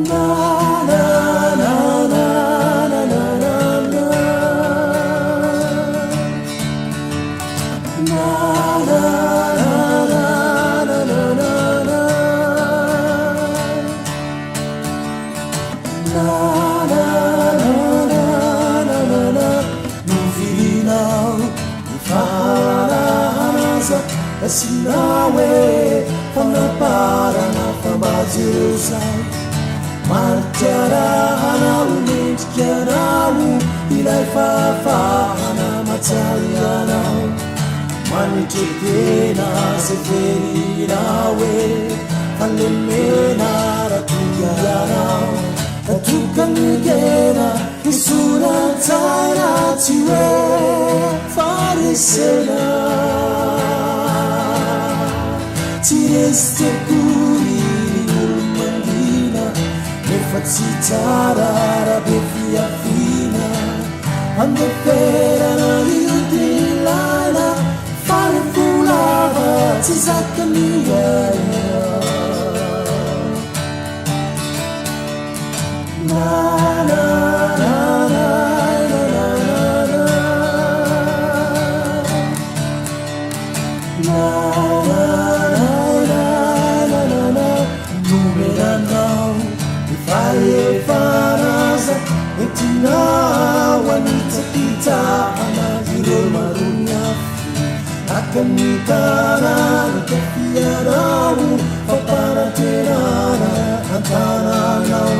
na na na na na na na na na Sinawe panaparana pambaziruzai martiarahana umentikianau ilay fafahana matalianao manitrikena seferinawe falemena ratukianao ratukanigena isurantainatiwe farisena Tireste curi mandina me fazzitara befia fina quando ferano io di lana fare fulava si sacca mia na na na na na Faraza etina wanita kita anagiro marunya akan mitara kefiarau paparaterana antananau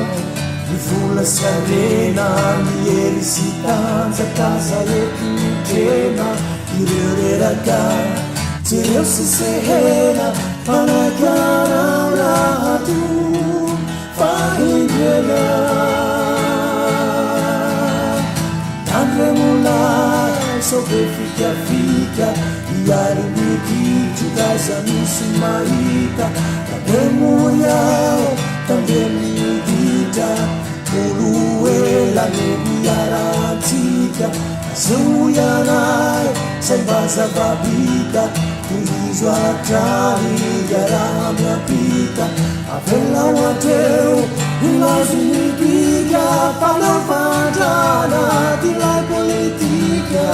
Vifula serena mielisitanza casa yetinitena irereraga Tireu se serena panagana uratu Fahindela Andremulai sobre fica Iari mikiti casa misumaita Tambemuyao tambemidita Uluela nemiaratika Azuyanai Sembaza babita Tulizo atrani Garamia pita Avela wateu Imaginipica Panafantana Di la politica